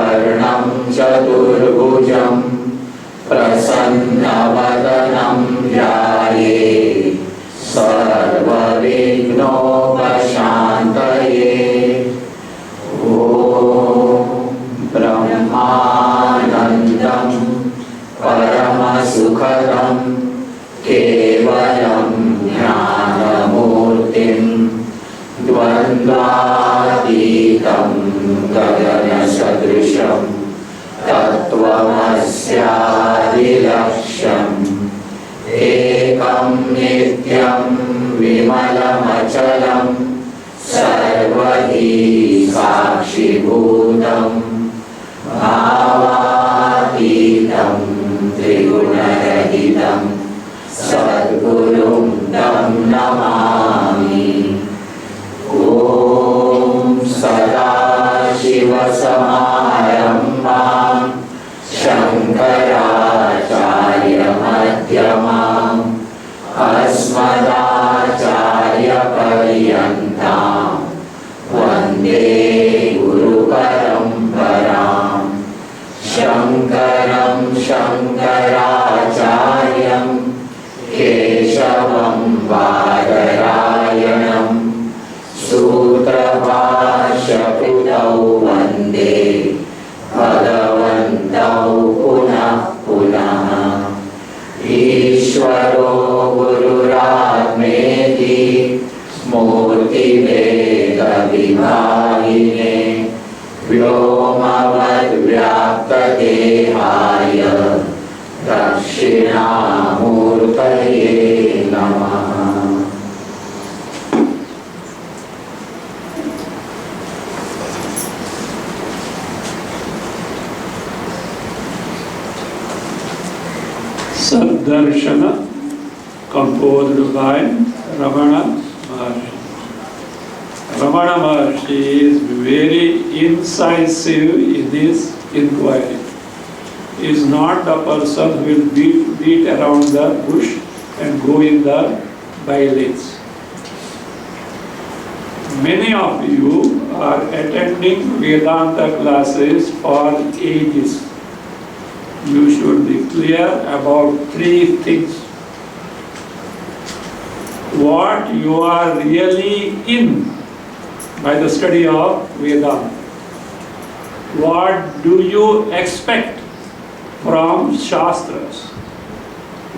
शुक्लाम्बरधरं चतुर्भुजं प्रसन्नवदनं ध्यायेत् सर्वविघ्नोपशान्तये। ॐ ब्रह्मानन्दं परमसुखदं केवलं ज्ञानमूर्तिं द्वन्द्वातीतं गगनसदृशं तत्त्वमस्यादिलक्ष्यम् एकं नित्यं विमलमचलं सर्वधी साक्षिभूतं भावातीतं त्रिगुणरहितं सद्गुरुं तं नमामि। ॐ सदाशिवसमारम्भां शङ्कराचार्यमध्यमाम् अस्मदाचार्यपर्यन्तां वन्दे गुरुपरम्परां। शङ्करं शङ्कराचार्यं केशवं बादरायणं सूत्रभाष्यकृतौ वन्दे भगवन्तौ पुनः पुनः। ईश्वरो गुरुरात्मेति मूर्तिभेदविभागिने व्योमवद्व्याप्तदेहाय दक्षिणामूर्तये नमः। Darshana, composed by Ramana Maharshi. Ramana Maharshi is very incisive in this inquiry. He is not a person who will beat around the bush and go in the bylanes. Many of you are attending Vedanta classes for ages. You should be clear about three things. What you are really in by the study of Vedanta. What do you expect from Shastras?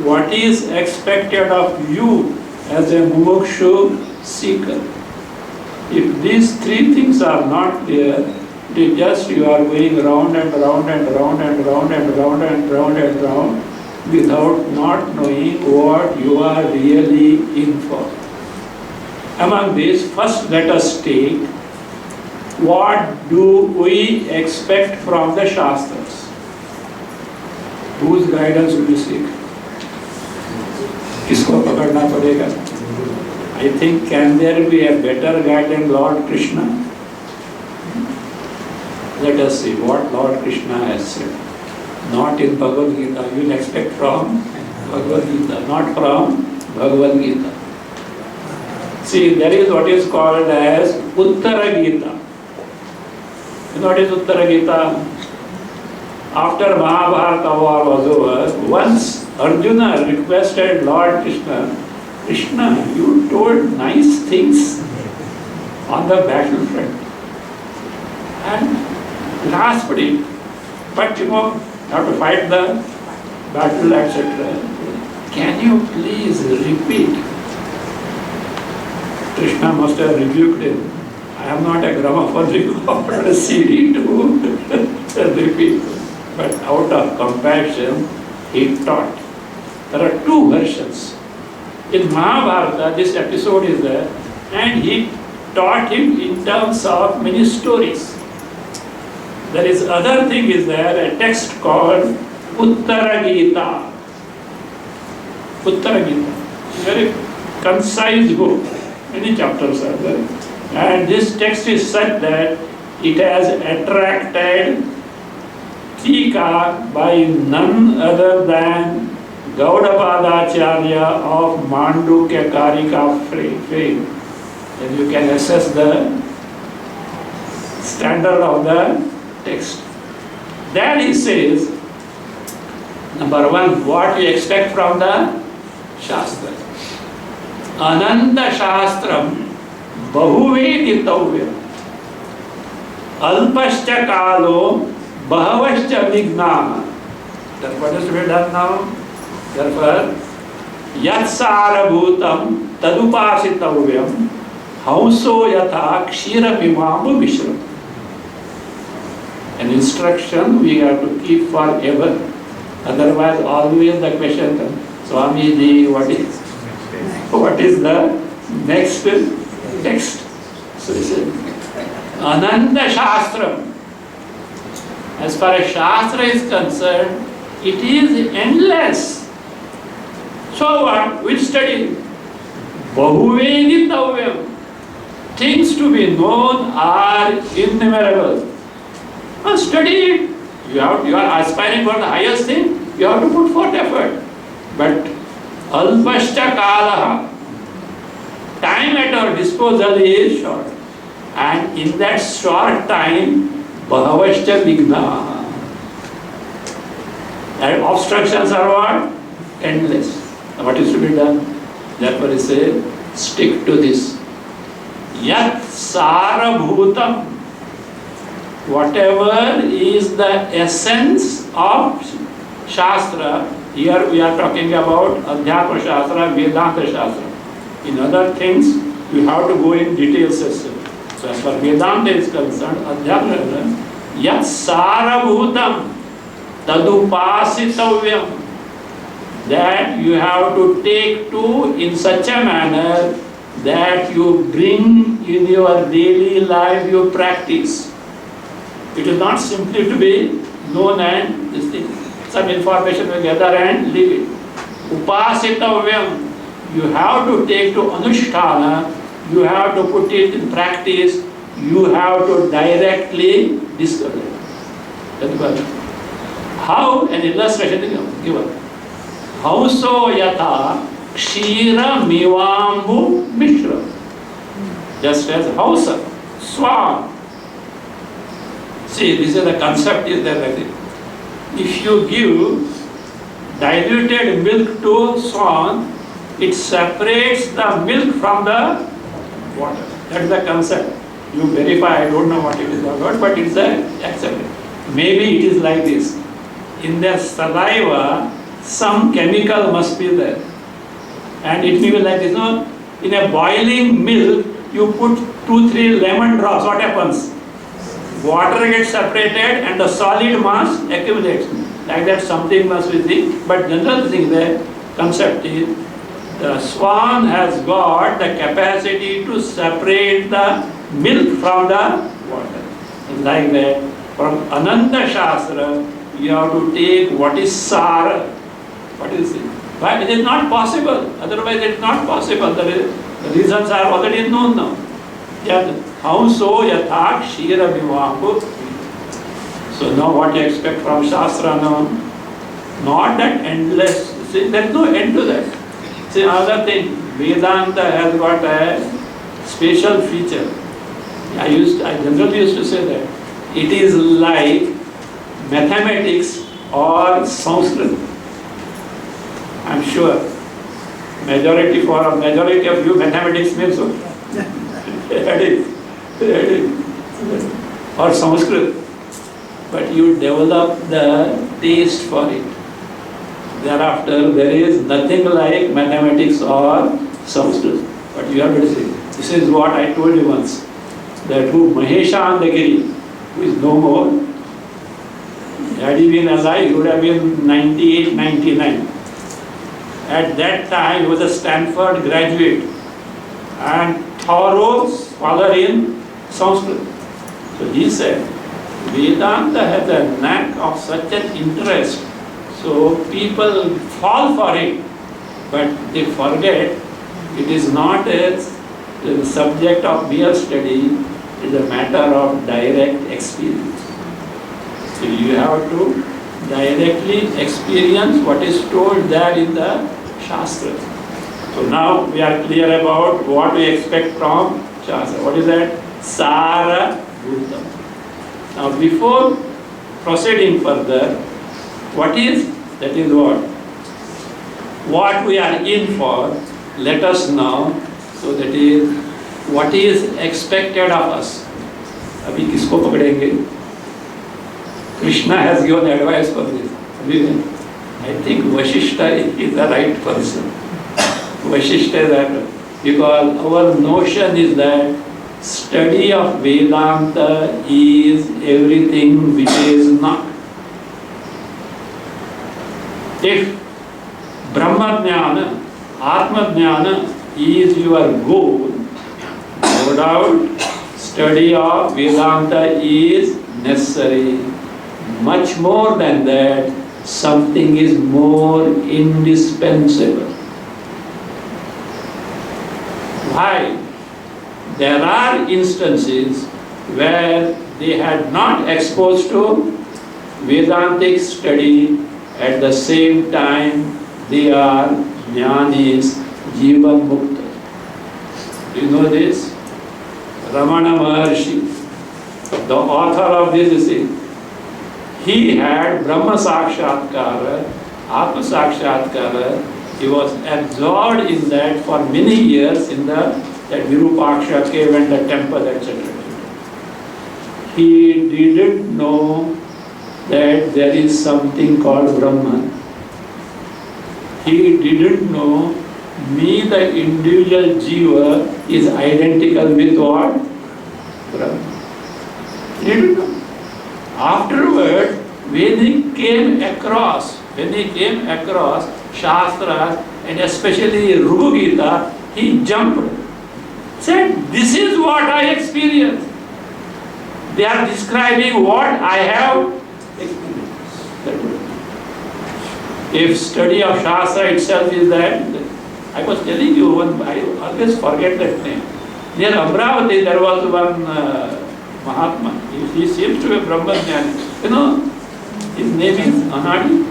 What is expected of you as a mukshu seeker? If these three things are not clear, it is just you are going round and round and round and round and round and round and round without not knowing what you are really in for. Among these, first let us take what do we expect from the Shastras? Whose guidance will we seek? किसको पकड़ना पड़ेगा? I think can there be a better guide than Lord Krishna? Let us see what Lord Krishna has said. Not in Bhagavad Gita. You will expect from Bhagavad Gita, not from Bhagavad Gita. See, there is what is called as Uttara Gita. You know what is Uttara Gita? After Mahabharata war was over, once Arjuna requested Lord Krishna, Krishna, you told nice things on the battlefront. And lastly, but you know, have to fight the battle, etc. Can you please repeat? Krishna must have rebuked him. I am not a gramophone recorder, a CD to repeat. But out of compassion, he taught. There are two versions. In Mahabharata, this episode is there, and he taught him in terms of many stories. There is other thing is there, a text called Uttara Gita. Uttara Gita. Very concise book. Many chapters are there. And this text is such that it has attracted Tika by none other than Gaudapadacharya of Mandukya Karika fame. And you can assess the standard of the text. Then he says, number one, what you expect from the Shastra. Ananda Shastram Bahuvedittavya Alpascha Kalo Bahavascha Vigna. That's what is to be done now. Therefore, Yat Sarabhutam Tadupasitavyam Hauso Yatha Kshiramimambu Vishram. An instruction we have to keep forever. Otherwise, always the question comes, Swami ji, what is the next text? So he said, Ananda Shastram. As far as Shastra is concerned, it is endless. So what? We'll study. Bahuvedittavyam. Things to be known are innumerable. Well, study it. You are aspiring for the highest thing, you have to put forth effort. But alpashcha kalaha, time at our disposal is short. And in that short time, bahavascha vigna. And obstructions are what? Endless. What is to be done? Therefore he said, stick to this. Yat sarabhutam. Whatever is the essence of Shastra, here we are talking about Adhyatma Shastra, Vedanta Shastra. In other things, you have to go in detail session. So as far as Vedanta is concerned, Adhyatma, Yat Sarabhutam Tadupasitavyam, that you have to take to in such a manner that you bring in your daily life, you practice. It is not simply to be known and this thing. Some information we gather and leave it. Upasitavyam, you have to take to anusthana, you have to put it in practice, you have to directly discover it. How? An illustration is given. Hauso yatha kshira mivambu mishra. Just as hausa, swan. See, this is the concept is there like this. If you give diluted milk to swan, it separates the milk from the water. That is the concept. You verify, I don't know what it is about, but it's accepted. Maybe it is like this. In the saliva, some chemical must be there. And it may be like this. No? In a boiling milk, you put 2-3 lemon drops, what happens? Water gets separated and the solid mass accumulates. Like that something must be there. But general thing the concept is, the swan has got the capacity to separate the milk from the water. Like that, from Ananda Shastra, you have to take what is Sara. What is it? Why? It is not possible. Otherwise it is not possible. The reasons are already known now. Hauso yatha kshira vivambu. So now what you expect from Shastra now? Not that endless. See, there is no end to that. See, another thing, Vedanta has got a special feature. I generally used to say that it is like mathematics or Sanskrit. I am sure majority of you mathematics means so. Or Sanskrit. But you develop the taste for it. Thereafter, there is nothing like mathematics or Sanskrit. But you have to see. This is what I told you once. That who Maheshandagiri, who is no more, had he been alive, he would have been 98, 99. At that time, he was a Stanford graduate and thorough scholar in Sanskrit. So he said, Vedanta has a knack of such an interest. So people fall for it, but they forget it is not a subject of mere study, it is a matter of direct experience. So you have to directly experience what is told there in the Shastra. So now we are clear about what we expect from Shastra. What is that? Sara Bhutam. Now before proceeding further, what is, that is what we are in for, let us know. So that is what is expected of us. अभी किसको पकड़ेंगे? Krishna has given advice for this. I think Vashishta is the right person. Vashishta is that, because our notion is that study of Vedanta is everything which is not. If Brahma Jnana, Atma Jnana is your goal, no doubt study of Vedanta is necessary. Much more than that, something is more indispensable. Why? There are instances where they had not exposed to Vedantic study, at the same time they are jnanis, jivan mukta. Do you know this? Ramana Maharshi, the author of this, he had Brahma Sakshatkara, Atma Sakshatkara. He was absorbed in that for many years in that Virupaksha cave and the temple, etc. He didn't know that there is something called Brahman. He didn't know me, the individual jiva, is identical with what? Brahman. He didn't know. Afterward, when he came across Shastras, and especially Rugu Gita, he jumped. Said, this is what I experienced. They are describing what I have experienced. If study of Shastra itself is that, I was telling you, I always forget that name. Near Amravati, there was one Mahatma. He seems to be Brahmajnani. You know, his name is Adani.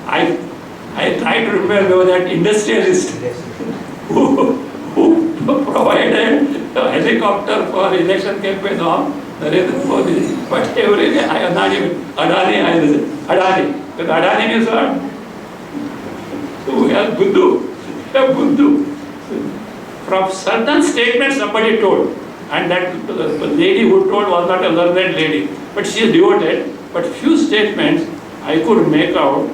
I try to remember that industrialist who provided a helicopter for election campaign of Narendra Modi. But every day Adani. But Adani is what? So we have Buddhu. From certain statements somebody told, and that the lady who told was not a learned lady, but she is devoted. But few statements I could make out.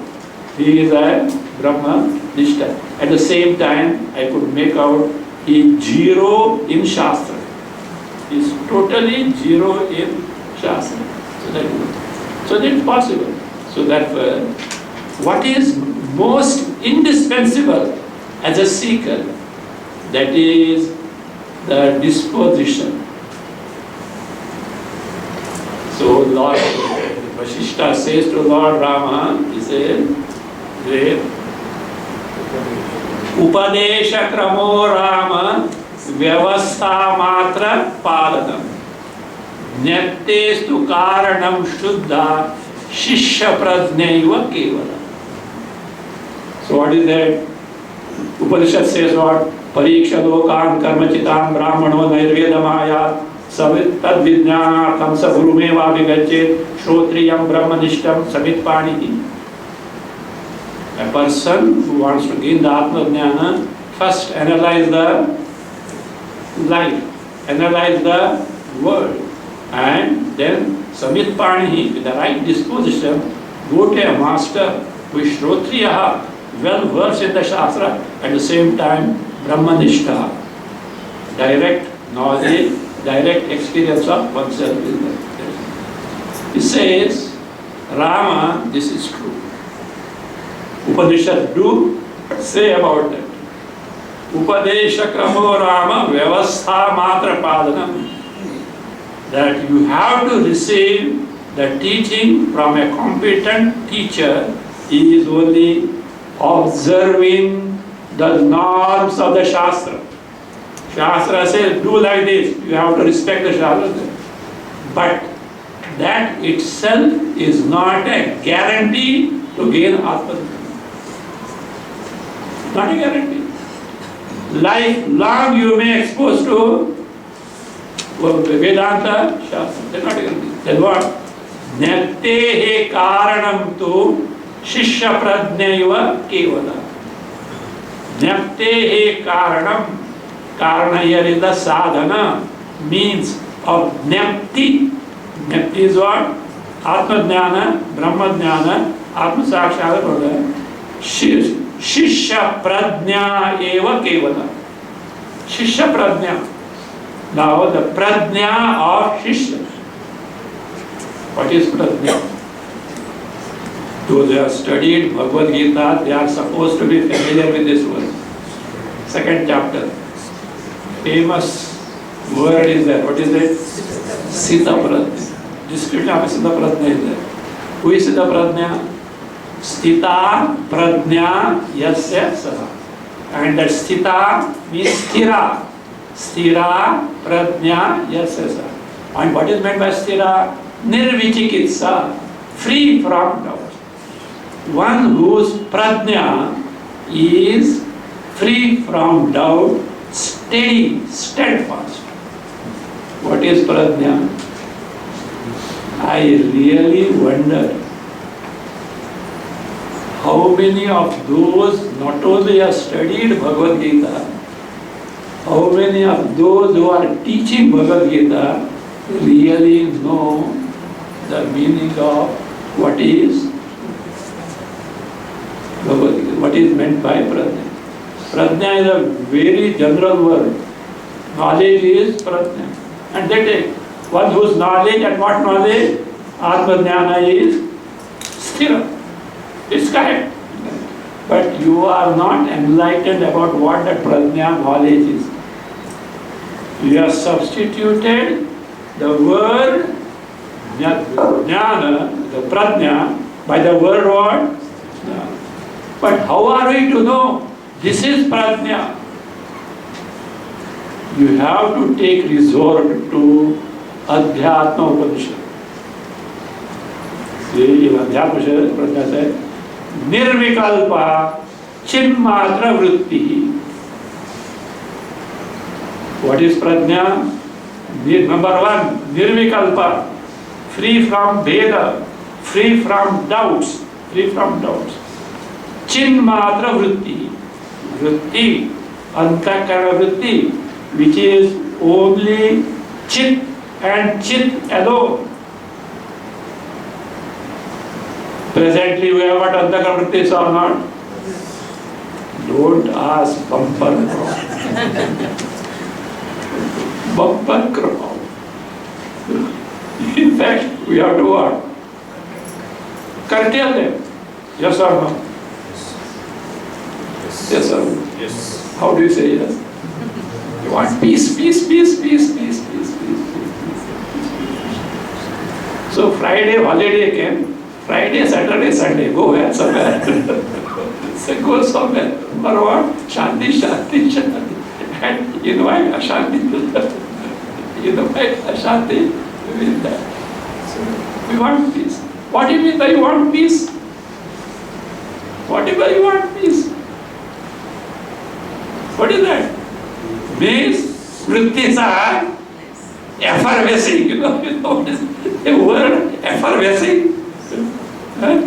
He is a Brahma Nishta. At the same time, I could make out he is zero in Shastra. He is totally zero in Shastra. So that is possible. So therefore, what is most indispensable as a seeker, that is the disposition. So Lord Vashishta says to Lord Rama, he says, Upadesha kramo Rama vyavastha matra palanam nyattestu karanam shuddha shishya prajnaiva kevala. So what is that? Upanishad says what? Pariksha lokan karmachitam brahmano nirvedamaya savit tad vijnanatham sa gurumeva vigachet shrotriyam brahmanishtam samit panihi. A person who wants to gain the Atma Jnana, first analyze the life, analyze the world, and then Samit Panihi, with the right disposition, go to a master who is Shrotriyaha, well versed in the Shastra, at the same time Brahmanishta, direct knowledge, direct experience of oneself. He says, Rama, this is true. Upanishad do say about that. Upadesha kramo Rama vyavastha matra padanam. That you have to receive the teaching from a competent teacher. He is only observing the norms of the Shastra. Shastra says, do like this. You have to respect the Shastra. But that itself is not a guarantee to gain Atma. Not a guarantee. Lifelong you may expose to Vedanta Shastra. They are not a guarantee. Then what? Jnaptehe karanam tu shishya pradnyaiva kevala. Jnaptehe karanam. Karana here is the sadhana, means of jnapti. Jnapti is what? Atma jnana, Brahma jnana, Atma sakshata. Shishya pradnya eva kevala. Shishya pradnya. Now the pradnya of Shishya. What is pradnya? Those who have studied Bhagavad Gita, they are supposed to be familiar with this word. Second chapter. Famous word is there. What is it? Siddha Pradnya. Description of Siddha Pradnya is there. Who is Siddha Pradnya? Sthita Pradnya Yasya Saha. And that Sthita means Sthira. Sthira Pradnya Yasya Saha. And what is meant by Sthira? Nirvichikitsa. Free from doubt. One whose Pradnya is free from doubt, steady, steadfast. What is Pradnya? I really wonder how many of those not only have studied Bhagavad Gita, how many of those who are teaching Bhagavad Gita really know the meaning of what is Bhagavad Gita, what is meant by Pradnya. Pradnya is a very general word. Knowledge is Pradnya. And they take one whose knowledge, and what knowledge? Atma Jnana is Sthira. It's correct. But you are not enlightened about what that Pradnya knowledge is. You have substituted the word Jnana, the Pradnya, by the word what? Jnana. But how are we to know this is Pradnya? You have to take resort to Adhyatma Upanishad. See, in Adhyatma Upanishad, Pradnya said, Nirvikalpa Chinmatra Vritti. What is Pradnya? Number one, Nirvikalpa, free from Veda, free from doubts, Chinmatra Vritti. Vritti, Antakarana Vritti, which is only Chit and Chit alone. Presently we have what Antakarana Vritti is or not? Don't ask bumper crowd. In fact, we have to what? Curtail them. Yes or no? Yes or no? Yes. How do you say yes? You want peace. So Friday holiday came. Friday, Saturday, Sunday. Go where? Somewhere. So go somewhere. For what? Shanti. And invite Ashanti. Invite Ashanti with that. So we want peace. What do you mean by you want peace? What do you mean you want peace? What is that? Means vrittis are effervescing. You know what is the word effervescing? When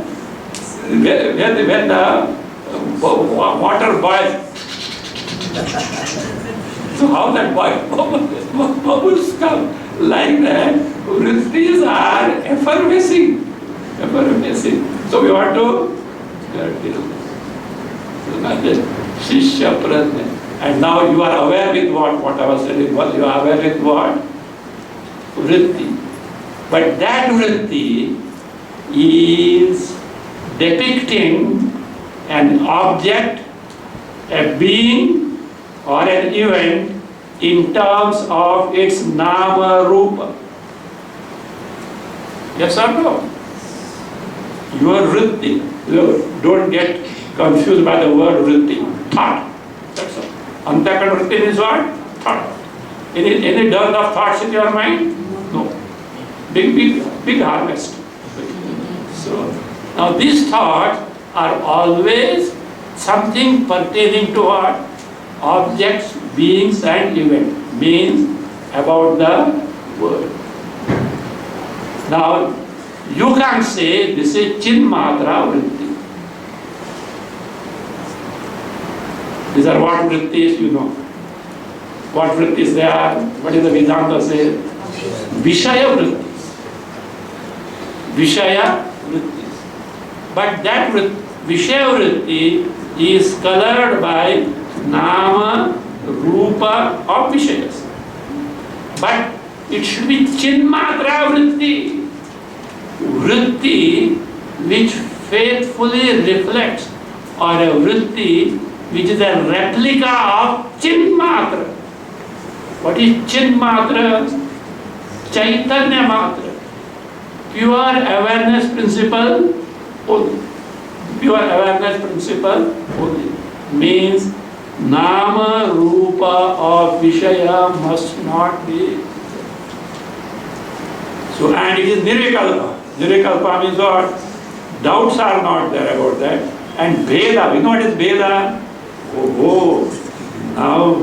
the water boils, so how that bubbles come like that, vrittis are effervescing. So we want to Shishya Pradnya. And now you are aware with what I was telling, you are aware with what? Vritti. But that vritti is depicting an object, a being or an event in terms of its nama rupa. Yes or no? Your vritti. Don't get confused by the word vritti. Thought. That's all. Antakarana vritti is what? Thought. Any dearth of thoughts in your mind? No. Big harvest. So now these thoughts are always something pertaining to what? Objects, beings and events. Means about the world. Now, you can't say this is Chinmatra Vritti. These are what Vrittis you know. What Vrittis they are? What is the Vedanta say? Vishaya Vrittis. Vishaya Vrittis. But that Vishaya Vritti is colored by Nama, Rupa of Vishayas. But it should be Chinmatra Vritti. Vritti which faithfully reflects, or a Vritti which is a replica of Chinmatra. What is Chinmatra? Chaitanya Matra. Pure awareness principle only. Pure awareness principle only. Means Nama Rupa of Vishaya must not be. So, and it is Nirvikalpa. Nirvikalpa means what? Doubts are not there about that. And Veda, you know what is Veda? Oh, now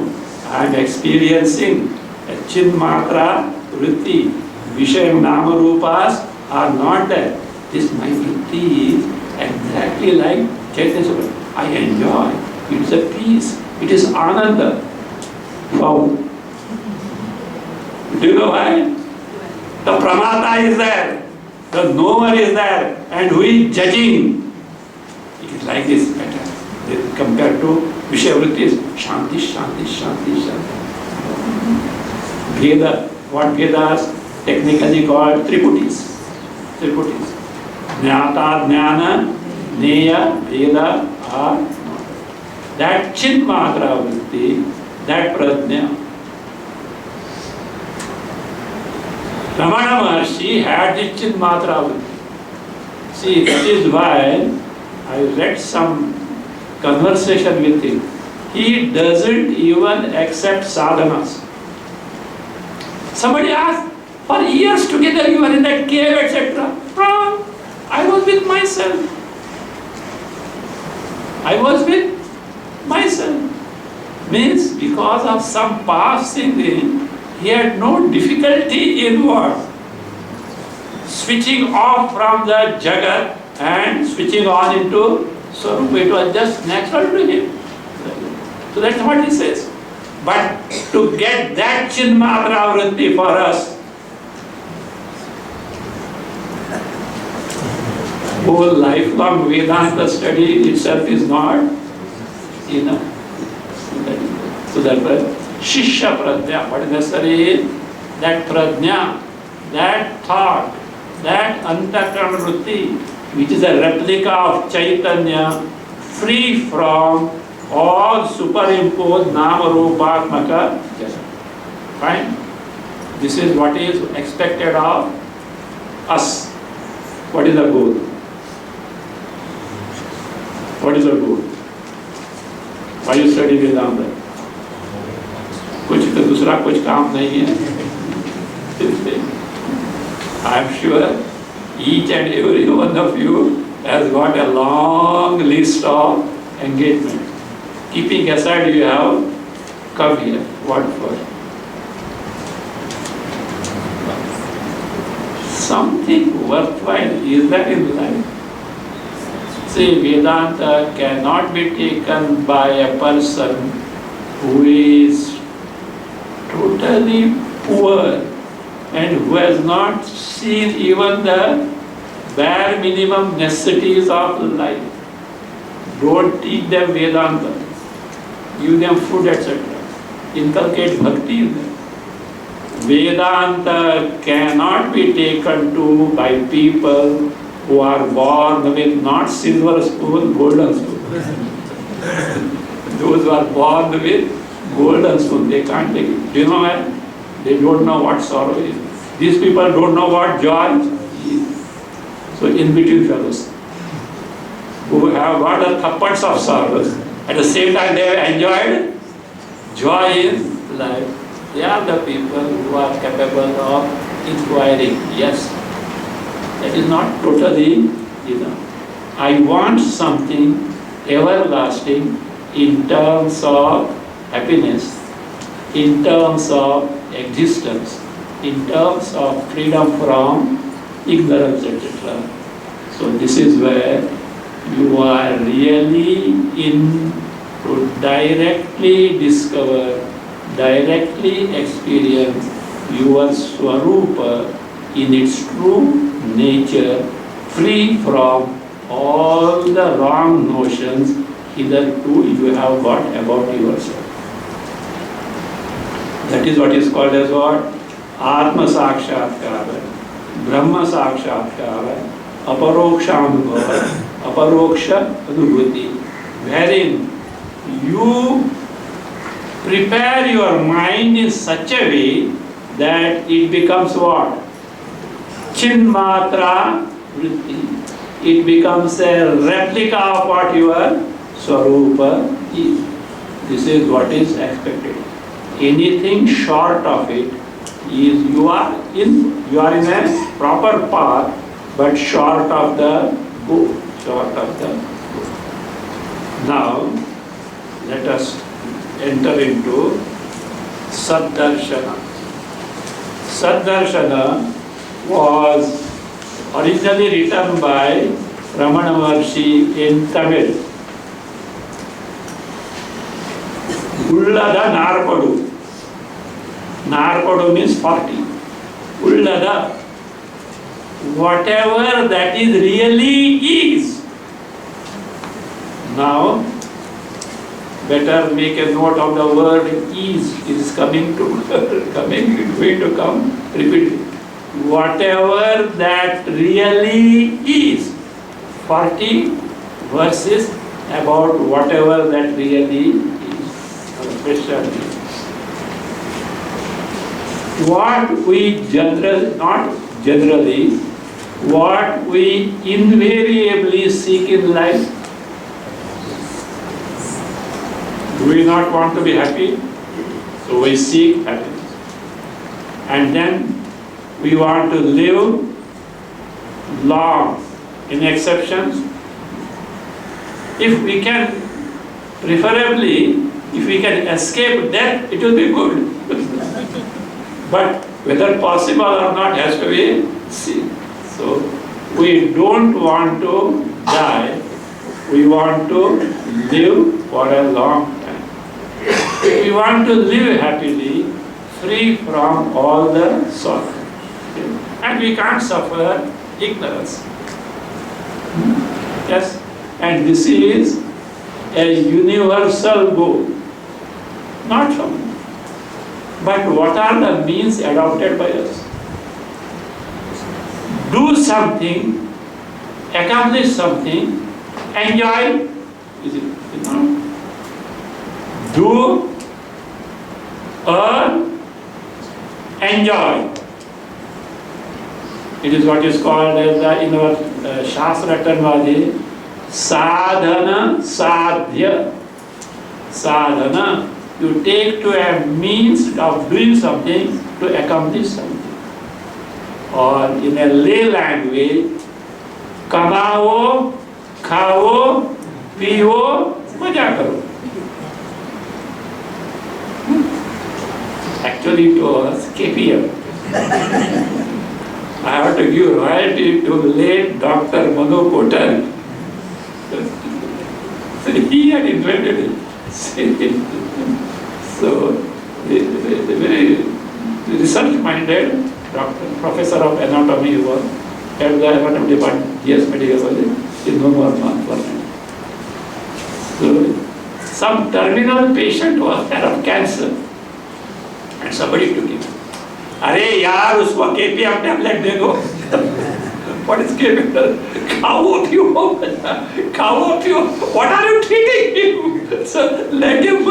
I am experiencing a Chinmatra Vritti. Vishaya Nama Rupas are not there. This my Vritti is exactly like Chaitanya. I enjoy. It is a peace. It is Ananda. Wow. Do you know why? The Pramata is there. The knower is there. And who is judging? It is like this better. Compared to Vishaya Vrittis. Shanti, Shanti, Shanti, Shanti. Veda. What Vedas technically called Triputis. Triputis. Jnata, Jnana, Neya, Veda are that Chinmatra Vritti, that Prajna. Ramana Maharshi had the Chinmatra Vritti. See, that is why I read some conversation with him. He doesn't even accept sadhanas. Somebody asked, for years together you were in that cave, etc. I was with myself. I was with myself. Means because of some past thing, he had no difficulty in what? Switching off from the Jagat and switching on into Swarupa. It was just natural to him. So that's what he says. But to get that Chinmatra Vritti for us, whole lifelong Vedanta study itself is not enough. So that Shishya Prajna, what is necessary? That Prajna, that thought, that Antakarana Vritti, which is a replica of Chaitanya, free from all superimposed Nama Rupatmaka. Fine? This is what is expected of us. What is the goal? What is the goal? Why you study Vedanta? कुछ तो दूसरा कुछ काम नहीं है. I am sure each and every one of you has got a long list of engagement. Keeping aside you have come here. What for? Something worthwhile is there in life. See, Vedanta cannot be taken by a person who is totally poor and who has not seen even the bare minimum necessities of life. Don't teach them Vedanta. Give them food, etc. Inculcate bhakti in them. Vedanta cannot be taken to by people who are born with not silver spoon, golden spoon. Those who are born with golden spoon, they can't take it. Do you know why? They don't know what sorrow is. These people don't know what joy is. So in between fellows, who have got the thappads of sorrows, at the same time they have enjoyed joy in life. They are the people who are capable of inquiring. Yes, that is not totally enough. I want something everlasting in terms of happiness, in terms of existence, in terms of freedom from ignorance, etc. So this is where you are really in to directly discover, directly experience your Swarupa in its true nature, free from all the wrong notions hitherto you have got about yourself. That is what is called as what? Atma Sakshatkara, Brahma Sakshatkara, Aparokshanubhava, Aparoksha Anubhuti, wherein you prepare your mind in such a way that it becomes what? Chinmatra Vritti. It becomes a replica of what your Swarupa is. This is what is expected. Anything short of it is you are in a proper path, but short of the goal. Short of the goal. Now let us enter into Saddarshana. Saddarshana was originally written by Ramana Maharshi in Tamil. Ullada Narpadu. Narpadu means 40. Ullada, whatever that is really is. Now, better make a note of the word is. It is going to come, repeat it. Whatever that really is. 40 verses about whatever that really is. What we not generally, what we invariably seek in life. Do we not want to be happy? So we seek happiness. And then we want to live long, in exceptions. If we can, preferably, if we can escape death, it will be good. But whether possible or not has to be seen. So we don't want to die. We want to live for a long time. We want to live happily, free from all the sorrow. And we can't suffer ignorance. Yes, and this is a universal goal, not from. But what are the means adopted by us? Do something, accomplish something, enjoy. Is it? Do, earn, enjoy. It is what is called as in our Shastra terminology, sadhana, sadhya. Sadhana, you take to a means of doing something to accomplish something. Or in a lay language, kamao, khao, piyo, maja karo. Actually it was KPM. I have to give royalty to late Dr. Manu Kotan. He had invented it. So, the very research-minded doctor, professor of anatomy, he was at the anatomy department, yes, medical college, in no more month. So, some terminal patient was there of cancer, and somebody took him. अरे यार उसको KPM tablet दे दो. What is KPM? खाओ पियो. What are you treating him? So let him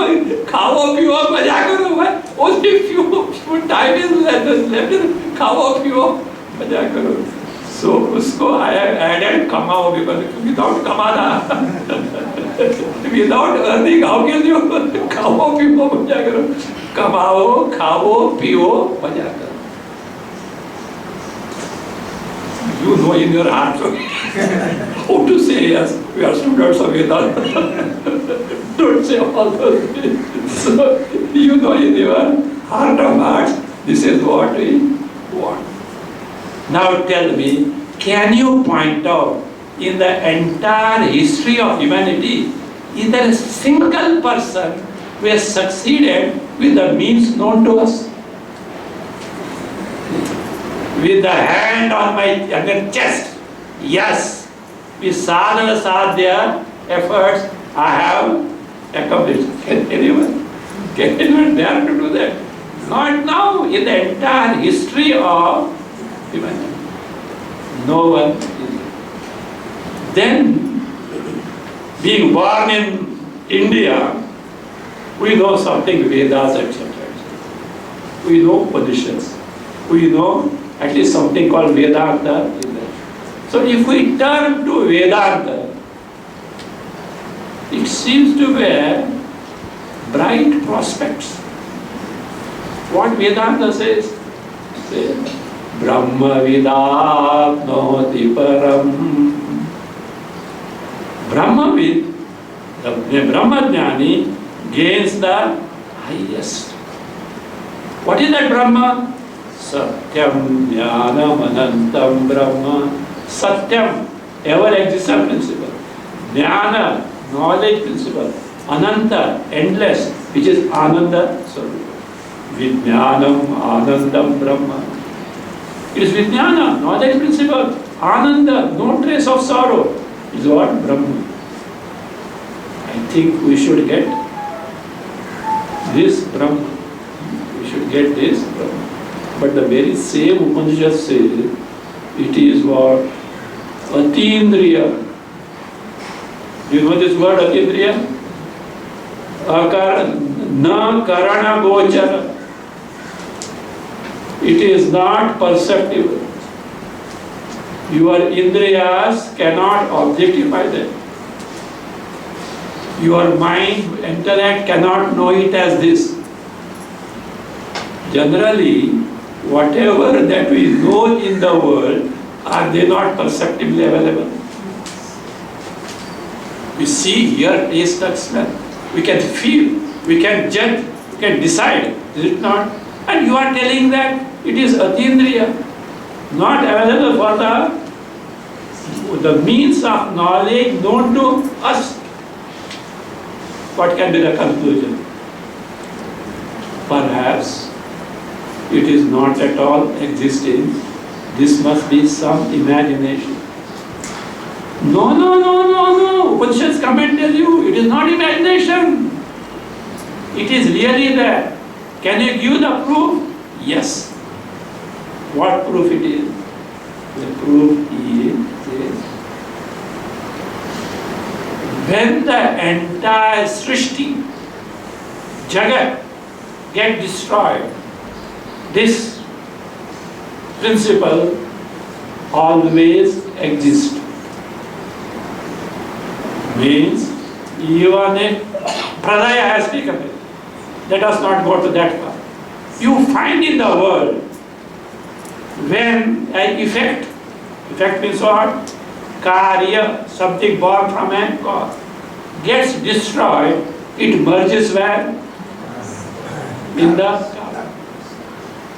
खाओ पियो मजा करो भाई. Only few time is left. खाओ पियो मजा करो. So उसको I added कमाओ because without कमाना, without earning, how can you खाओ पियो मजा करो? कमाओ, खाओ, पियो, मजा करो. You know in your heart how to say yes. We are students of Vedanta. Don't say all those things. So you know in your heart of hearts, this is what we want. Now tell me, can you point out in the entire history of humanity, is there a single person who has succeeded with the means known to us? With the hand on my chest, yes, with sadhana sadhya efforts, I have accomplished. Can anyone dare to do that? Not now, in the entire history of humanity. No one is. Then, being born in India, we know something Vedas, etc. We know Upanishads. We know at least something called Vedanta. So if we turn to Vedanta, it seems to bear bright prospects. What Vedanta says? Brahma vidapnoti param. Brahmavid, the Brahmajnani gains the highest. What is that Brahma? Satyam Jnanam Anantam Brahma. Satyam, ever existent principle. Jnana, knowledge principle. Ananta, endless, which is Ananda. Vijnanam Anandam Brahma. It is Vijnana, knowledge principle. Ananda, no trace of sorrow, is what Brahma. I think we should get this Brahma. We should get this Brahma. But the very same Upanishad says, it is what? Atindriya. You know this word Atindriya? Na karana gochara. It is not perceptible. Your indriyas cannot objectify them. Your mind, intellect cannot know it as this. Generally, whatever that we know in the world, are they not perceptibly available? We see, hear, taste, touch, smell. We can feel, we can judge, we can decide. Is it not? And you are telling that it is atindriya, not available for the means of knowledge known to us. What can be the conclusion? Perhaps it is not at all existing. This must be some imagination. No. Upanishads come and tell you, it is not imagination. It is really there. Can you give the proof? Yes. What proof it is? The proof is when the entire Srishti, Jagat, get destroyed, this principle always exists. Means even if Pradaya has taken it, let us not go to that far. You find in the world when an effect means what? Karya, something born from a cause, gets destroyed, it merges where? In the karya.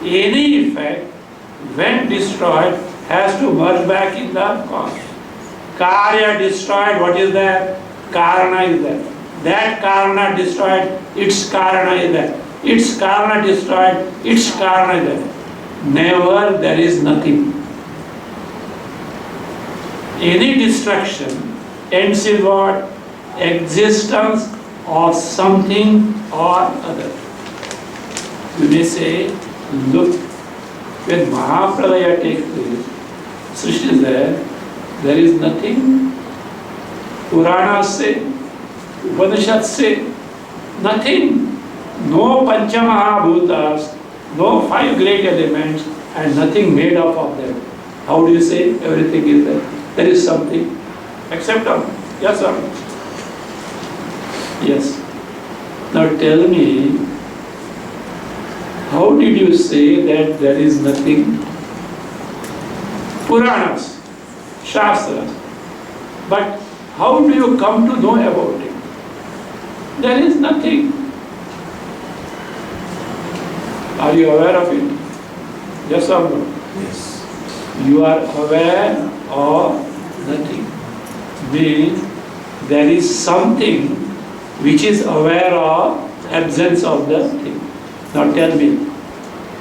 Any effect, when destroyed, has to merge back in the cause. Karya destroyed, what is there? Karana is there. That Karana destroyed, its Karana is there. Its Karana destroyed, its Karana is there. Never there is nothing. Any destruction ends in what? Existence of something or other. You may say, look, when Mahapralaya takes place, Srishti is there is nothing. Puranas say, Upanishads say, nothing. No Panchamahabhutas, no 5 great elements, and nothing made up of them. How do you say everything is there? There is something. Accept or not? Yes or no? Yes. Now tell me, how did you say that there is nothing? Puranas, Shastras. But how do you come to know about it? There is nothing. Are you aware of it? Yes or no? Yes. You are aware of nothing. Means there is something which is aware of absence of the thing. Now tell me,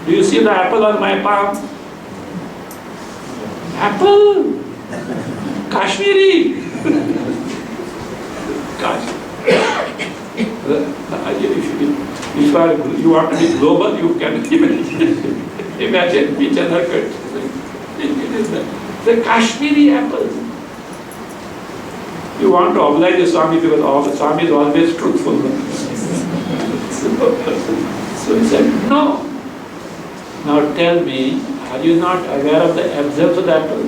do you see the apple on my palm? Apple! Kashmiri! If you want to be global, you can imagine which other country. It is the Kashmiri apple. You want to oblige the Swami because Swami is always truthful. So he said, no. Now tell me, are you not aware of the absence of the apple?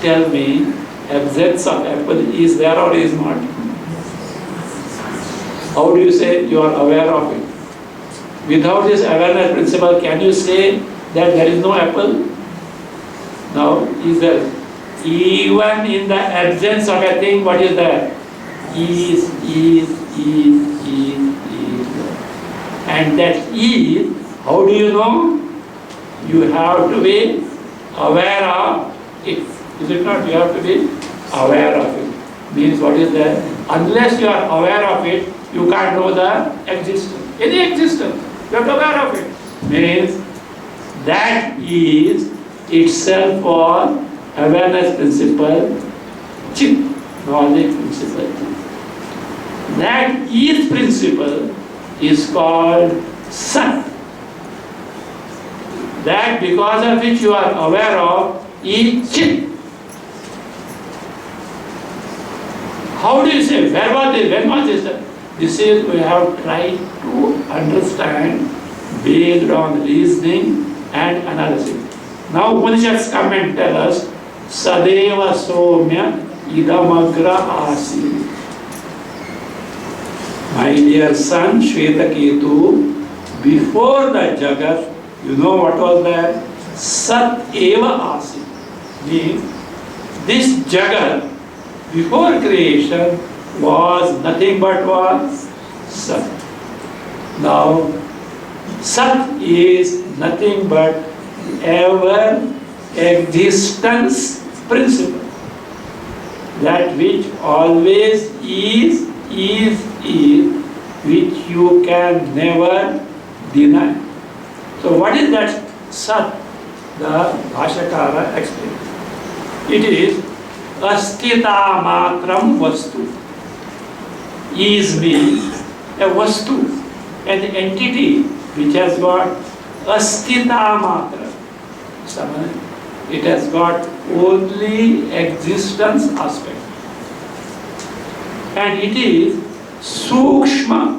Tell me, absence of apple is there or is not? How do you say you are aware of it? Without this awareness principle, can you say that there is no apple? Now, is there? Even in the absence of a thing, what is there? Is. And that is, how do you know? You have to be aware of it. Is it not? You have to be aware of it. Means what is there? Unless you are aware of it, you can't know the existence. Any existence, you have to be aware of it. Means that is itself or awareness principle, chit, knowledge principle. That is principle is called Sat. That because of which you are aware of is Chit. How do you say, where was this, when was this? This is, we have tried to understand based on reasoning and analysis. Now Upanishads come and tell us, Sadeva Somya Idamagra Asi. My dear son Shvetaketu, before the Jagat, you know what was there? Sat Eva Asi. Means this Jagat before creation was nothing but was Sat. Now Sat is nothing but ever existence principle. That which always is, which you can never deny. So what is that Sat? The Bhashakara explains. It is Astita Matram Vastu. Is means a Vastu, an entity which has got Astita Matra. It has got only existence aspect. And it is Sukshma.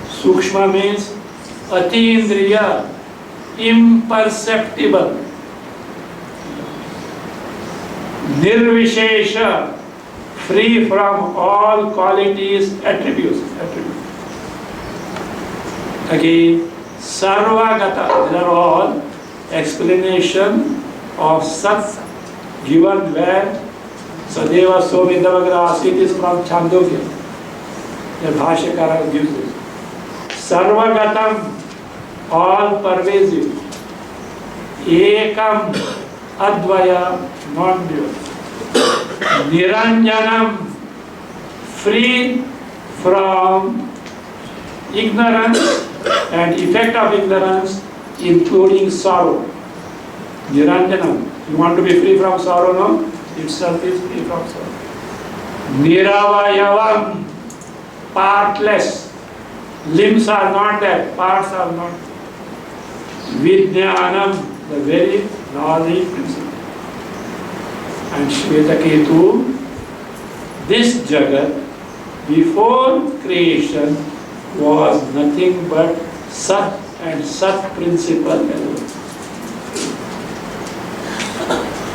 Sukshma means Atindriya, imperceptible. Nirvishesha, free from all qualities, attributes. Again, Sarvagata, these are all explanation of Sat given where Sadeva Somidamagra Asit is from Chandogya. The Bhashakara gives it. Sarvagatam, all pervasive. Ekam, Advaya, non-dual. Niranjanam, free from ignorance and effect of ignorance, including sorrow. Niranjanam. You want to be free from sorrow, no? Itself is free from sorrow. Niravayavam, partless. Limbs are not there, parts are not. Vijnanam, the very knowledge principle. And Shvetaketu, this Jagat before creation was nothing but Sat and Sat principle alone.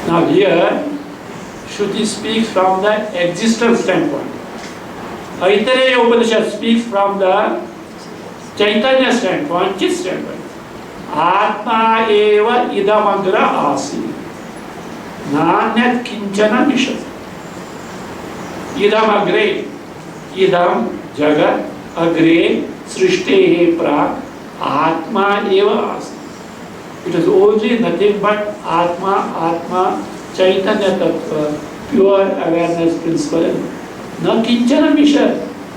Now here, Shruti speaks from the existence standpoint. Aitareya Upanishad speaks from the Chaitanya standpoint, Chit standpoint. Atma eva idamagra asi. Nanyat kinchana nishad. Idam agre. Idam jagat agre srishte prak. Atma eva asi. It is only nothing but Atma, Chaitanya Tattva, pure awareness principle. Na kinchana misha,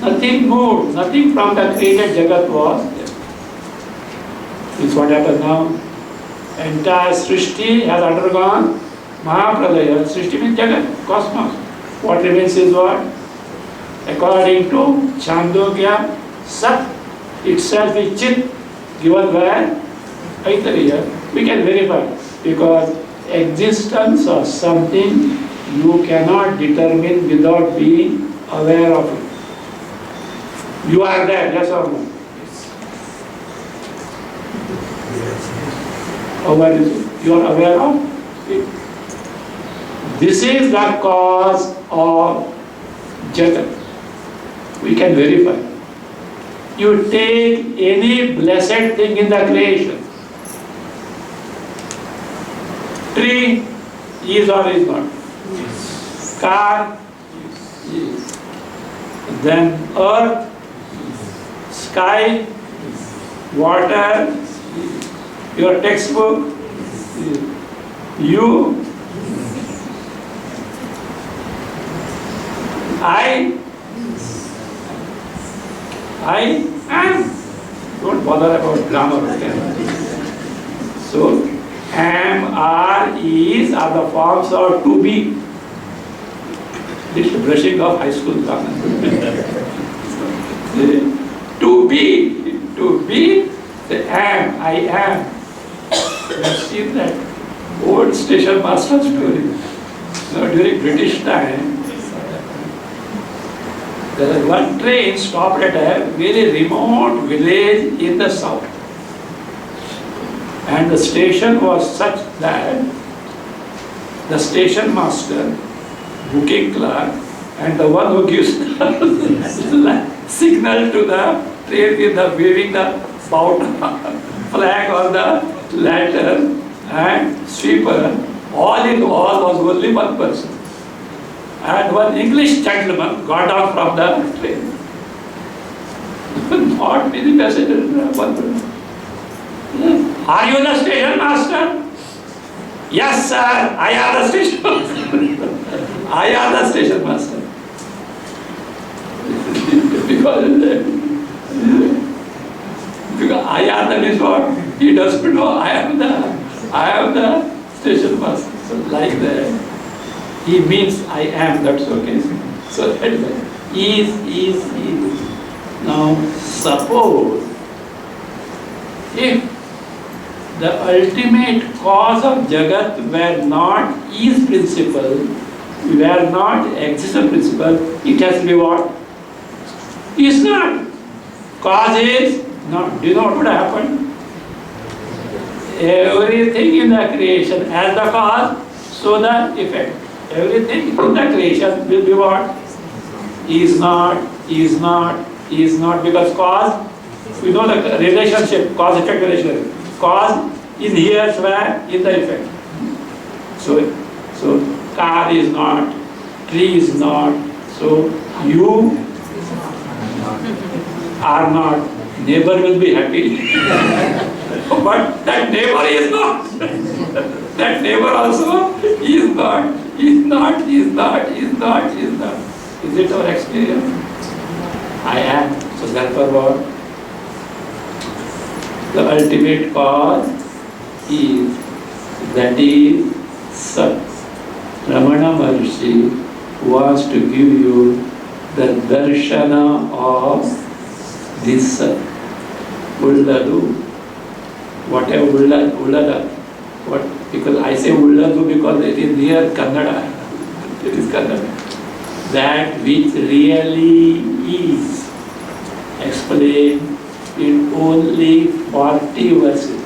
nothing moved, nothing from the created Jagat was there. This is what happens now. Entire Srishti has undergone Mahapralaya. Srishti means Jagat, cosmos. What remains is what? According to Chandogya, Sat itself is Chit, given by Aitariya. We can verify, because existence of something you cannot determine without being aware of it. You are there, yes or no? Aware is it? You are aware of it. This is the cause of Jagat. We can verify. You take any blessed thing in the creation. Tree is or is not? Yes. Car? Yes. Then earth, sky, water, your textbook, you, I am. Don't bother about grammar. Okay? So, am, are, is are the forms of to be. This is brushing of high school grammar. To be, the am, I am. You have seen that old station master story. During British time, there was one train stopped at a very remote village in the south. And the station was such that the station master, booking clerk, and the one who gives the signal to the train with the waving the spout flag or the lantern and sweeper, all in all was only one person. And one English gentleman got out from the train. Not many passengers, one person. Are you the station master? Yes, sir, I am the station master. I am the station master. because I am the means what? He doesn't know I am the station master. So like that. He means I am, that's okay. So that is. Now suppose if the ultimate cause of Jagat were not is principle, were not existence principle, it has to be what? Is not. Cause is not. Do you know what would happen? Everything in the creation as the cause, so the effect. Everything in the creation will be what? Is not, because cause, we know the relationship, cause-effect relationship. Cause is here where in the effect. So car is not, tree is not, so you are not. Neighbor will be happy. But that neighbor is not. That neighbor also is not. Is it our experience? I am. So therefore what? The ultimate cause is, that is Sat. Ramana Maharshi wants to give you the Darshana of this Sat. Ulladu. Whatever Ullada. What? Because I say Ulladu because it is near Kannada. It is Kannada. That which really is explained in only 40 verses.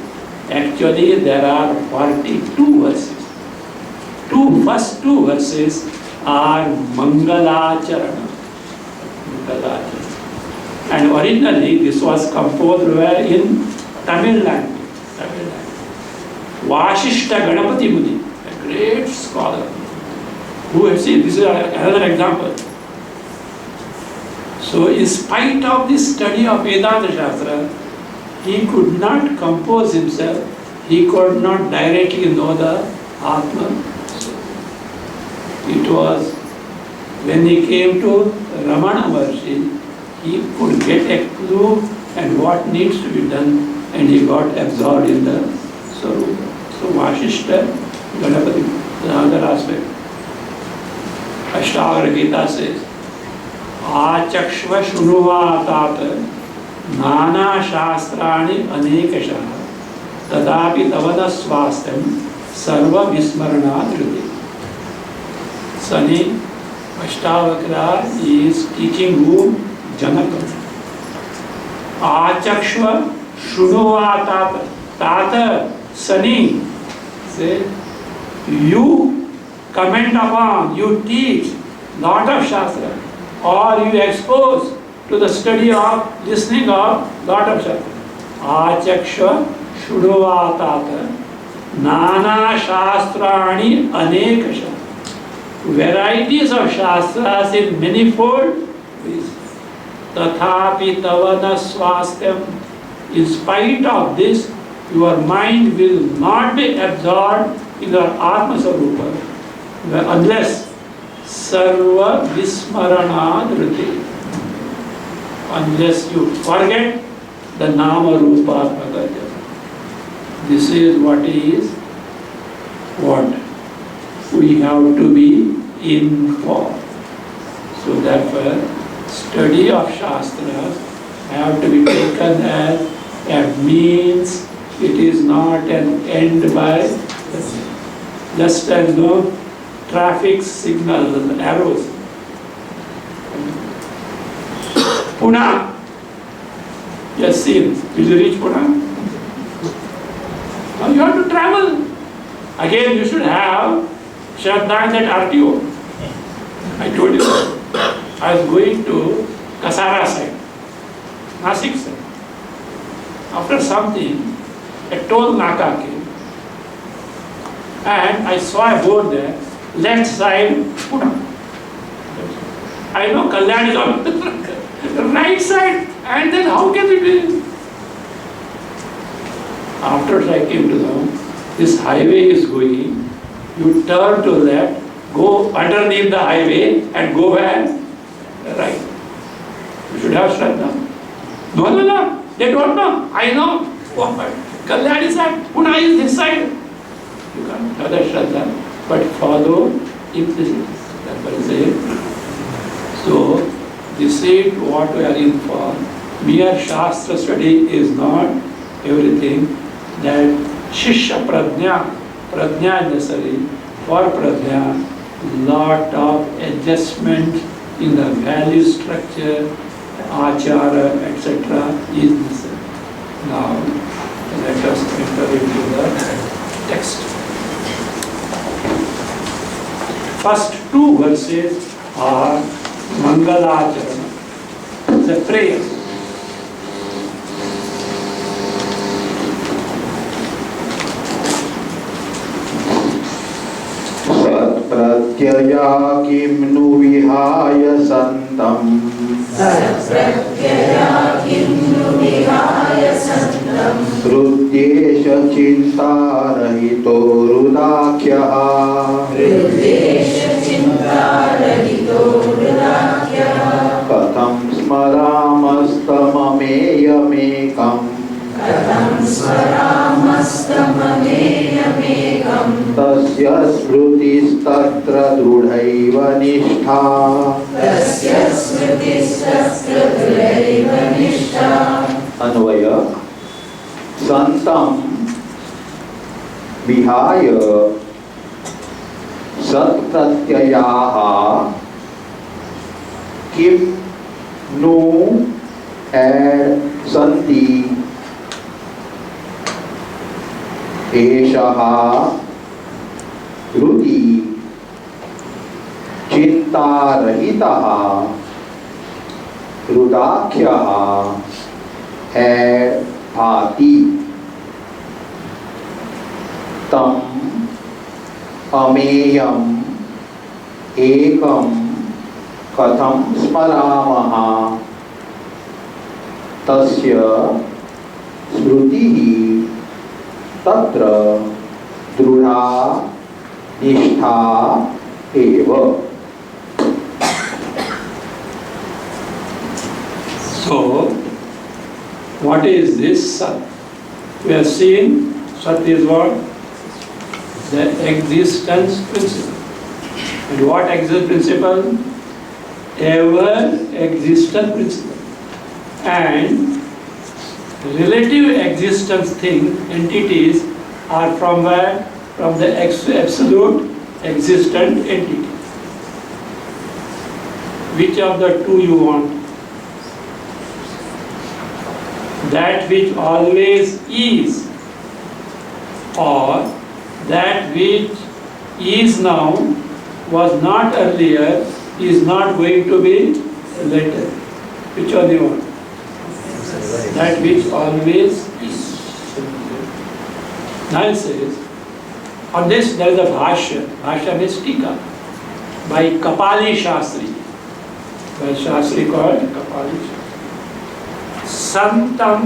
Actually, there are 42 verses. First two verses are Mangalacharana. And originally, this was composed where in Tamil language. Vashishta Ganapati Muni, a great scholar, who has seen, this is another example. So in spite of this study of Vedanta Shastra, he could not compose himself. he could not directly know the Atma. It was when he came to Ramana Maharshi, he could get a clue and what needs to be done, and he got absorbed in the Sarupa. So Vasishta, Ganapati, another aspect. Ashtavakra Gita says, Achakshva Shunuva Tat Nana Shastrani Anekasha Tadapi Tavana Swastam Sarva Vismarana Dhriti. Sani, Ashtavakra is teaching whom? Janaka. Achakshva Shunuva Tat. Tata, Sani, say, you comment upon, you teach lot of Shastra, or you expose to the study of, listening of lot of Shastra. Achakshva Shunuva Tat Nana Shastrani Anekasha. Varieties of Shastras in manifold ways. Tathapi Tavana Swastam. In spite of this, your mind will not be absorbed in your Atma Sarupa unless Sarva Vismarana Dhriti. Unless you forget the Nama Rupa Bhagavad. This is what we have to be in for. So therefore, study of Shastras have to be taken as a means. It is not an end by just as no traffic signal arrows. Pune, just seen. Will you reach Pune? Now you have to travel. Again, you should have Shuddhabodhananda at RTO. I told you, I was going to Kasara side, Nasik side. After something, a toll naka came, and I saw a board there, left side, Pune. I know Kalyan is on the right side, and then how can it be? After I came to know, this highway is going, you turn to left, go underneath the highway and go where? Right. You should have Shraddha. No, they don't know. I know. Kalyan is side, Pune is this side. You can't have that Shraddha, but follow implicitly. That's what I say. So, this is what we are in for. Mere Shastra study is not everything. That Shishya Pradnya is necessary. For Pradnya, lot of adjustment in the value structure, Achara, etc. is necessary. Now, let us enter into the text. First two verses are Mangalacharana, the prayer. Satpratyaya kimnu vihaya santam. Satpratyaya kimnu vihaya santam. Hrudyesha chinta rahito rudakyaha. Hrudyesha chinta rahito rudakyaha. Katham smaramastamameyamekam. Katham smaramastamameyamekam. Tasya smritistatra drudhaiva nishtha. Tasya smritistatra drudhaiva nishtha. Anvaya santam vihaya satpratyayaha kim nu ad santi eshaha ruti chintarahitaha rudakyaha ad bhati tam ameyam ekam katham smaramaha tasya smrutihi तत्र दृढ़ा निष्ठा एव. So, what is this Sat? We have seen Sat is what? The existence principle. And what existence principle? Ever existent principle. And relative existence thing, entities are from where? From the absolute existent entity. Which of the two you want? That which always is, or that which is now was not earlier, is not going to be later. Which one you want? That which always is. Now it says, on this there is a bhashya. Bhashya means tika, by Kapali Shastri. By Shastri called Kapali Shastri. Santam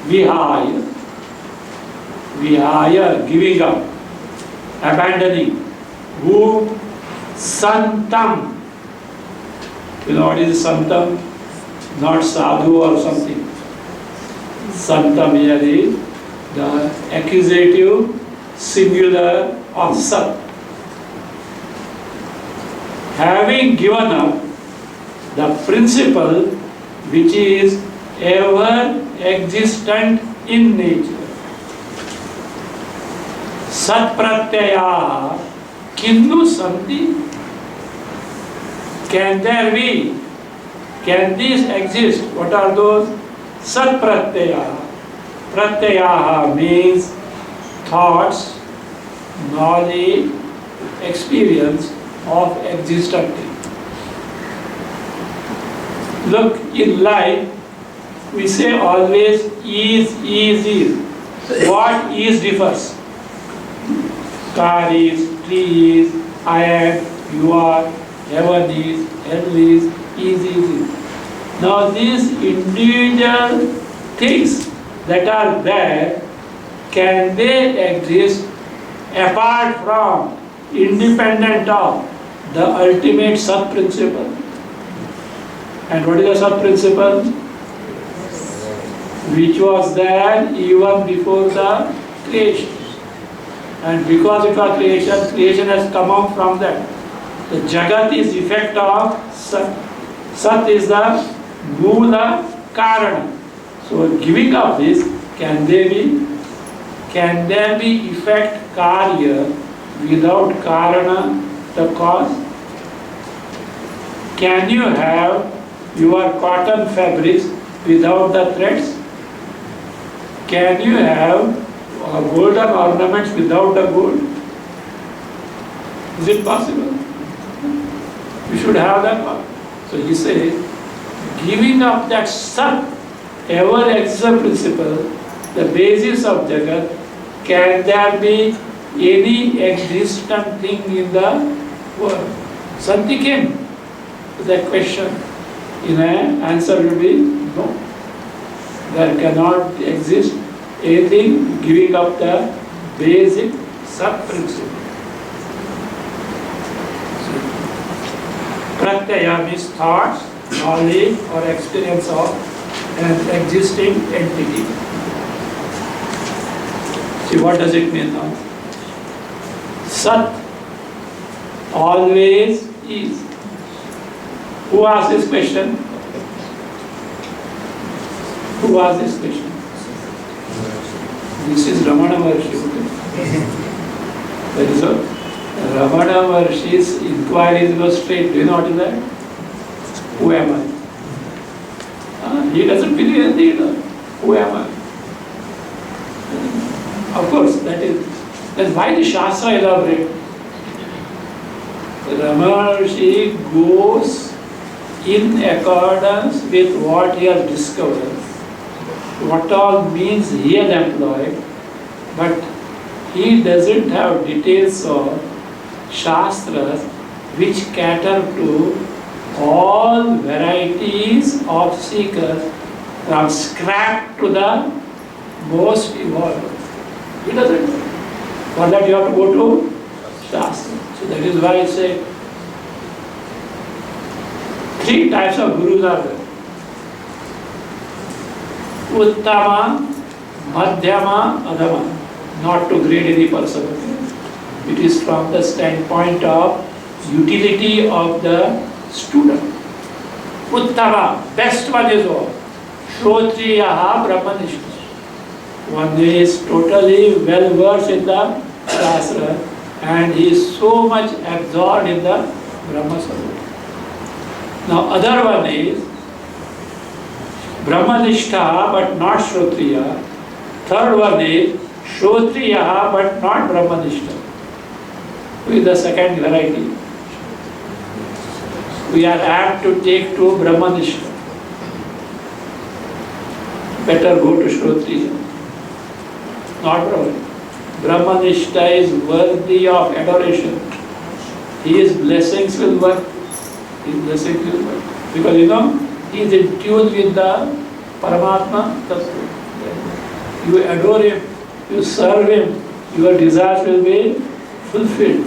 vihaya. Vihaya, giving up, abandoning. Who? Santam. You know what is Santam? Not sadhu or something. Santam here is the accusative singular of Sat. Having given up the principle which is ever existent in nature. Sat pratyaya kinnu santi. Can there be? Can these exist? What are those? Sat pratyaya. Pratyaya means thoughts, knowledge, experience of existent thing. Look, in life, we say always is. What is differs? Car is, tree is, I am, you are, heaven is, hell is. Now these individual things that are there, can they exist apart from, independent of the ultimate Sat principle? And what is the Sat principle? Which was there even before the creation. And because it was creation has come out from that. The Jagat is effect of Sat. Sat is the Mula Karana. So giving up this, can there be effect Karya without Karana, the cause? Can you have your cotton fabrics without the threads? Can you have golden ornaments without the gold? Is it possible? You should have that. So he says, giving up that Sat, ever existent principle, the basis of Jagat, can there be any existent thing in the world? Santi came to that question. In an answer will be no. There cannot exist anything giving up the basic Sat principle. Pratyaya means thoughts, knowledge or experience of an existing entity. See, what does it mean now? Sat always is. Who asked this question? Who asked this question? This is Ramana Maharshi. That is all. Ramana Maharshi's inquiries go straight. Do you know what is that? Who am I? He doesn't believe anything. Who am I? Of course, that's why the Shastra elaborate. Ramana Maharshi goes in accordance with what he has discovered, what all means he has employed, but he doesn't have details of Shastras which cater to all varieties of seekers from scrap to the most evolved. He doesn't know. For that you have to go to Shastra. So that is why I say three types of gurus are there. Uttama, Madhyama, Adhama. Not to grade any person. It is from the standpoint of utility of the student. Uttama, best one is what? Shrotriyaha Brahmanishta. One is totally well versed in the Shastra and he is so much absorbed in the Brahma Sarupa. Now other one is Brahmanishta but not Shrotriya. Third one is Shrotriya but not Brahmanishta. With the second variety. We are apt to take to Brahmanishta. Better go to Shrotriya. Not problem. Brahmanishta is worthy of adoration. His blessings will work. His blessings will work. Because he is in tune with the Paramatma Tattva. You adore him, you serve him, your desires will be fulfilled.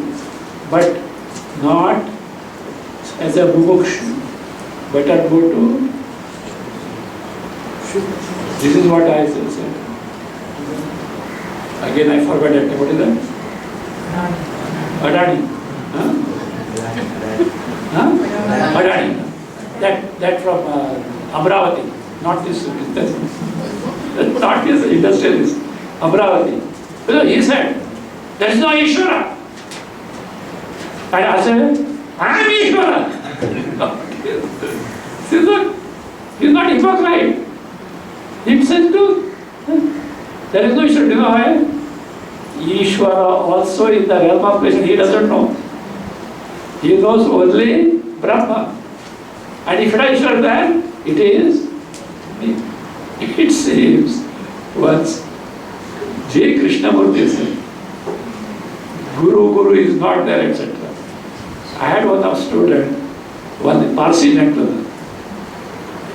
But not as a mumukshu. Better go to. This is what I said. Again I forgot that. What is that? Adani. Adani. That from Amravati. Not this not this industrialist. Amravati. So he said, there is no Ishvara. And I said, I am Ishvara. He is not hypocrite. He says, no, there is no Ishvara. Do you know why? Ishvara also in the realm of creation, he doesn't know. He knows only Brahma. And if it is Ishvara there, it is me. It seems once J. Krishnamurti said, Guru is not there, etc. I had one of student, one Parsi gentleman.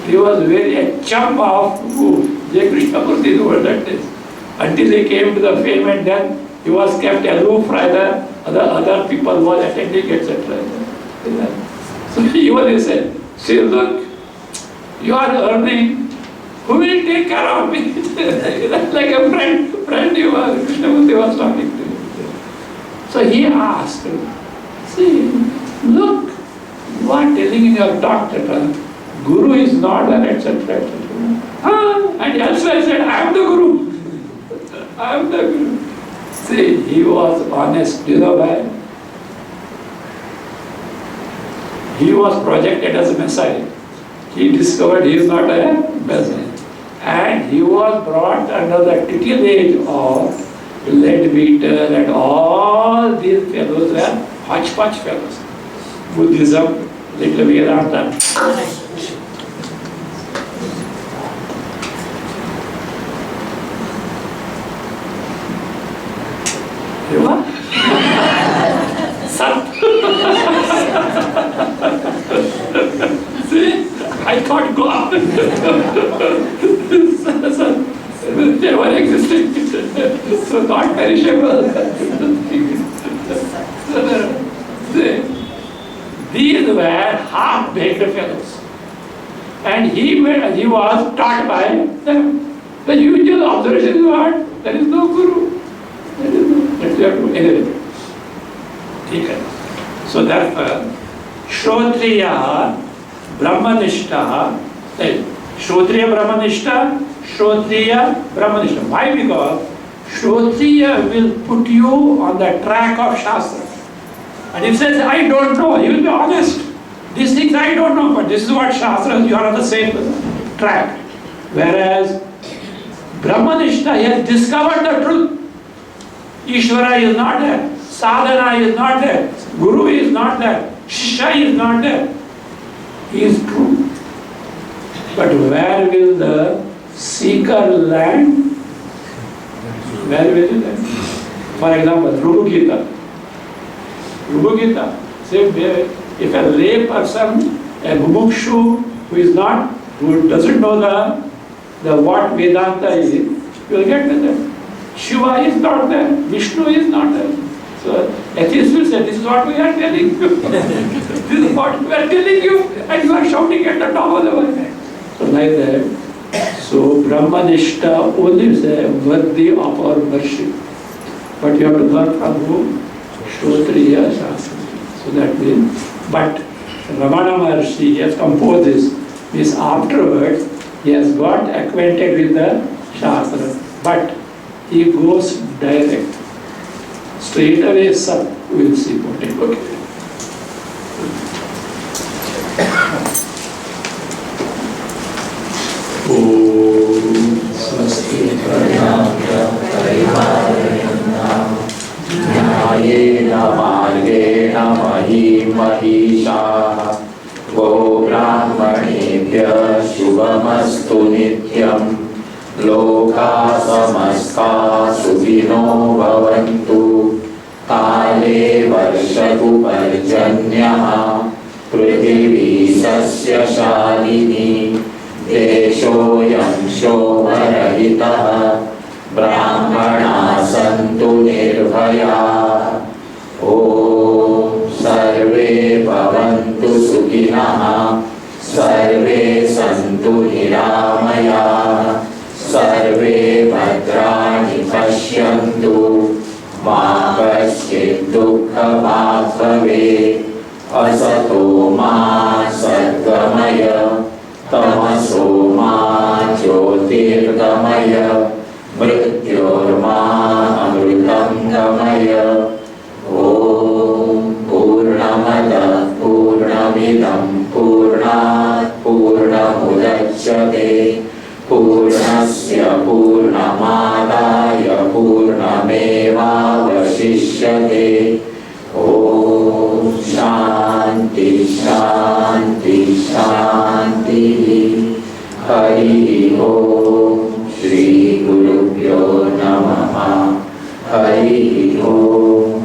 He was very a chump of who J. Krishnamurti over that day. Until he came to the fame and then he was kept aloof from the other people who was attending, etc. So he was said, see, look, you are earning. Who will take care of me? Like a friend you are, Krishnamurti was talking to you. So he asked, see, look, you are telling in your talk that Guru is not there, etc. And elsewhere said, I am the Guru. I am the Guru. See, he was honest. Do you know why? He was projected as a Messiah. He discovered he is not a Messiah. And he was brought under the tutelage of Leadbeater and all these fellows were hodgepodge fellows. Buddhism, little Vedanta. You what? Sat. See, I can't go up. They were existing, so not perishable. These were half-baked fellows. And he was taught by them. The usual observation is what? There is no Guru. There is no. Let's have to anyway. Okay. So therefore, Shrotriya Brahmanishta, Shrotriya Brahmanishta, Shrotriya Brahmanishta. Why? Because Shrotriya will put you on the track of Shastra. And if he says, I don't know, he will be honest. These things I don't know, but this is what Shastra is, you are on the same track. Whereas Brahmanishta, he has discovered the truth. Ishvara is not there. Sadhana is not there. Guru is not there. Shishya is not there. He is true. But where will the seeker land? Where will he land? For example, Rubu Gita. Rubu Gita. Same way, if a lay person, a mumukshu who doesn't know the what Vedanta is, you will get with them. Shiva is not there, Vishnu is not there. So atheists will say, this is what we are telling you. This is what we are telling you, and you are shouting at the top of the voice. So like that. So Brahmanishta only is worthy of our worship. But you have to learn from whom? Shrotriya Shastra. So that means, but Ramana Maharshi has composed this. Means afterwards, he has got acquainted with the Shastra. But he goes direct. Straight away, sub, we will see what it is. Om Swasti न्यायेन मार्गेण महीं महिषाः गो ब्राह्मणेभ्यः शुभमस्तु नित्यं लोकाः समस्ताः सुखिनो भवन्तु काले वर्षतु पर्जन्यः पृथिवी सस्यशालिनी देशोऽयं शोभरहितः ब्राह्मणाः सन्तु निर्भयाः ॐ सर्वे भवन्तु सुखिनः सर्वे सन्तु निरामयाः सर्वे भद्राणि पश्यन्तु मा कश्चित् दुःखभाग् भवेत् असतो मा सद्गमय तमसो मा ज्योतिर्गमय मृत्योर्मामृतं गमय ॐ पूर्णमदः पूर्णमिदं पूर्णात् पूर्णमुदच्यते पूर्णस्य पूर्णमादाय पूर्णमेवावशिष्यते ॐ शान्ति शान्ति शान्तिः हरिः ॐ श्री गुरुभ्यो नमः हरिः ॐ